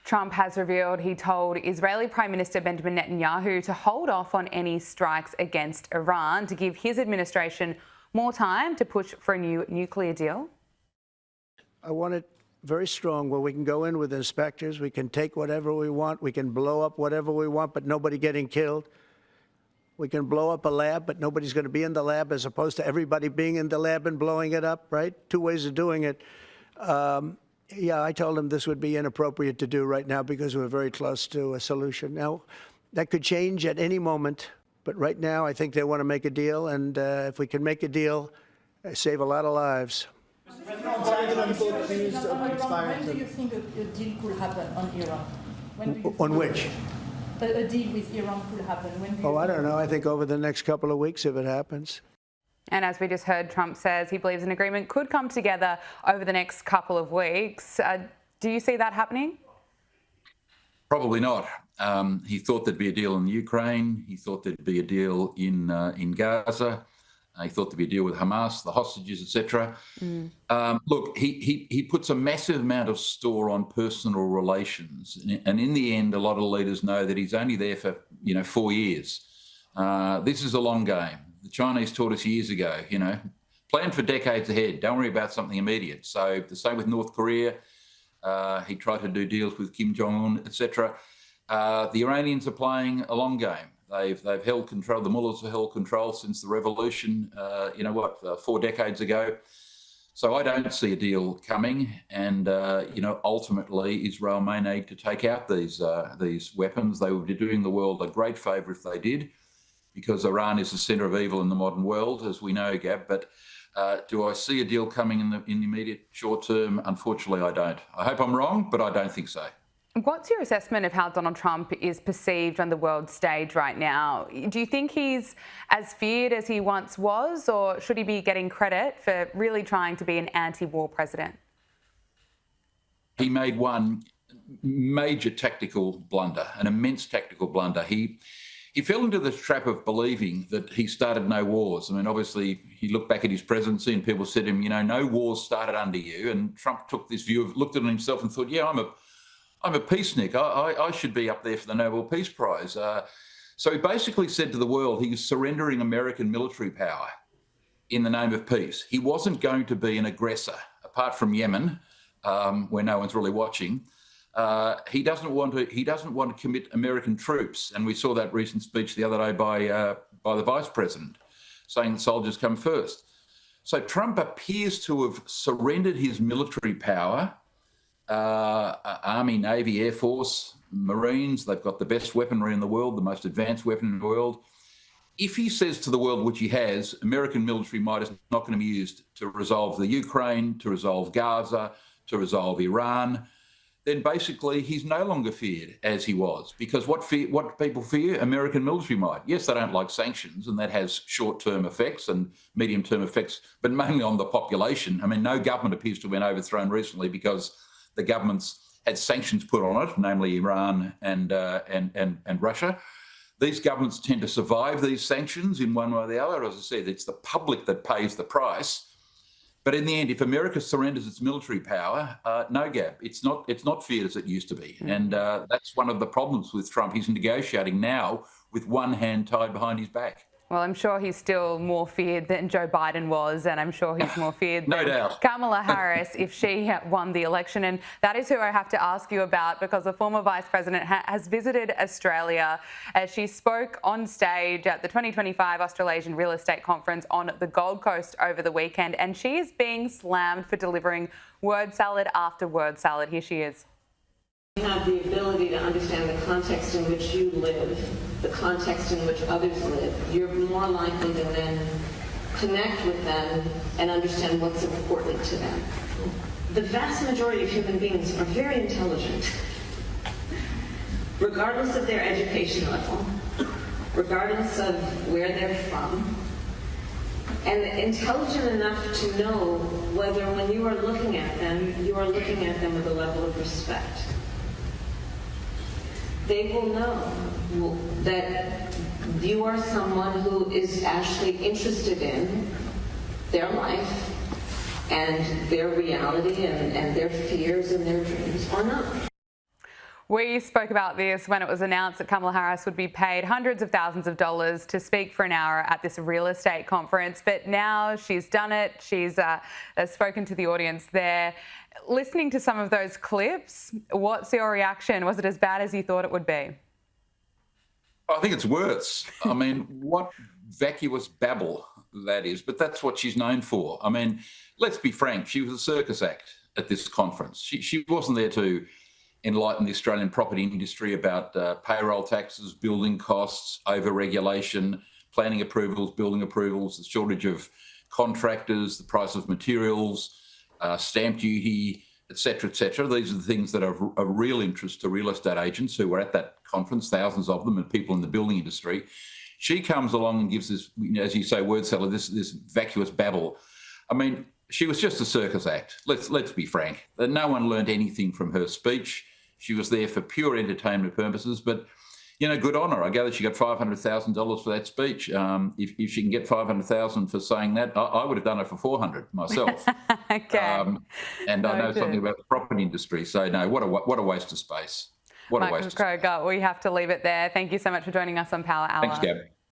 Trump has revealed he told Israeli Prime Minister Benjamin Netanyahu to hold off on any strikes against Iran to give his administration more time to push for a new nuclear deal. I want it very strong where we can go in with inspectors, we can take whatever we want, we can blow up whatever we want, but nobody getting killed. We can blow up a lab, but nobody's going to be in the lab, as opposed to everybody being in the lab and blowing it up, right? Two ways of doing it. Yeah, I told him this would be inappropriate to do right now because we're very close to a solution. Now, that could change at any moment, but right now I think they want to make a deal, and if we can make a deal, save a lot of lives. When do you think a deal could happen on Iran? On which? A deal with Iran could happen. When I don't know. I think over the next couple of weeks, if it happens. And as we just heard, Trump says he believes an agreement could come together over the next couple of weeks. Do you see that happening? Probably not. He thought there'd be a deal in Ukraine. He thought there'd be a deal in Gaza. He thought there'd be a deal with Hamas, the hostages, etc. Look, he puts a massive amount of store on personal relations, and in the end, a lot of leaders know that he's only there for 4 years. This is a long game. The Chinese taught us years ago, plan for decades ahead. Don't worry about something immediate. So the same with North Korea. He tried to do deals with Kim Jong-un, etc. The Iranians are playing a long game. They've held control. The mullahs have held control since the revolution. 4 decades ago. So I don't see a deal coming. And ultimately, Israel may need to take out these weapons. They would be doing the world a great favour if they did, because Iran is the centre of evil in the modern world, as we know, Gab. But do I see a deal coming in the immediate short term? Unfortunately, I don't. I hope I'm wrong, but I don't think so. What's your assessment of how Donald Trump is perceived on the world stage right now? Do you think he's as feared as he once was, or should he be getting credit for really trying to be an anti-war president? He made one major tactical blunder, an immense tactical blunder. He fell into the trap of believing that he started no wars. I mean, obviously, he looked back at his presidency and people said to him, no wars started under you. And Trump took this view looked at himself and thought, yeah, I'm a peacenik. I should be up there for the Nobel Peace Prize. So he basically said to the world he was surrendering American military power in the name of peace. He wasn't going to be an aggressor, apart from Yemen, where no one's really watching. He doesn't want to commit American troops, and we saw that recent speech the other day by the Vice President, saying that soldiers come first. So Trump appears to have surrendered his military power. Army, Navy, Air Force, Marines, they've got the best weaponry in the world, the most advanced weapon in the world. If he says to the world, which he has, American military might is not going to be used to resolve the Ukraine, to resolve Gaza, to resolve Iran, then basically he's no longer feared as he was. Because what people fear, American military might. Yes, they don't like sanctions, and that has short-term effects and medium-term effects, but mainly on the population. I mean, no government appears to have been overthrown recently because the governments had sanctions put on it, namely Iran and Russia. These governments tend to survive these sanctions in one way or the other. As I said, it's the public that pays the price. But in the end, if America surrenders its military power, no, Gab, it's not feared as it used to be. And that's one of the problems with Trump. He's negotiating now with one hand tied behind his back. Well, I'm sure he's still more feared than Joe Biden was, and I'm sure he's more feared no than doubt. Kamala Harris if she won the election. And that is who I have to ask you about, because the former Vice President has visited Australia. She spoke on stage at the 2025 Australasian Real Estate Conference on the Gold Coast over the weekend, and she is being slammed for delivering word salad after word salad. Here she is. You have the ability to understand the context in which you live, the context in which others live. You're more likely to then connect with them and understand what's important to them. The vast majority of human beings are very intelligent, regardless of their education level, regardless of where they're from, and intelligent enough to know whether when you are looking at them, you are looking at them with a level of respect. They will know that you are someone who is actually interested in their life and their reality and their fears and their dreams, or not. We spoke about this when it was announced that Kamala Harris would be paid hundreds of thousands of dollars to speak for an hour at this real estate conference. But now she's done it. She's spoken to the audience there. Listening to some of those clips, what's your reaction? Was it as bad as you thought it would be? I think it's worse. I mean, what vacuous babble that is, but that's what she's known for. I mean, let's be frank, she was a circus act at this conference. She wasn't there to enlighten the Australian property industry about payroll taxes, building costs, over-regulation, planning approvals, building approvals, the shortage of contractors, the price of materials, stamp duty, et cetera, et cetera. These are the things that are of real interest to real estate agents who were at that conference, thousands of them, and people in the building industry. She comes along and gives this, as you say, word salad, this vacuous babble. I mean, she was just a circus act. Let's be frank. No one learned anything from her speech. She was there for pure entertainment purposes, but, you know, good on her. I gather she got $500,000 for that speech. If she can get $500,000 for saying that, I would have done it for $400 myself. Okay. And I know something about the property industry. So, no, what a waste of space. What a waste of space. Michael Kroger, we have to leave it there. Thank you so much for joining us on Power Hour. Thanks, Gab.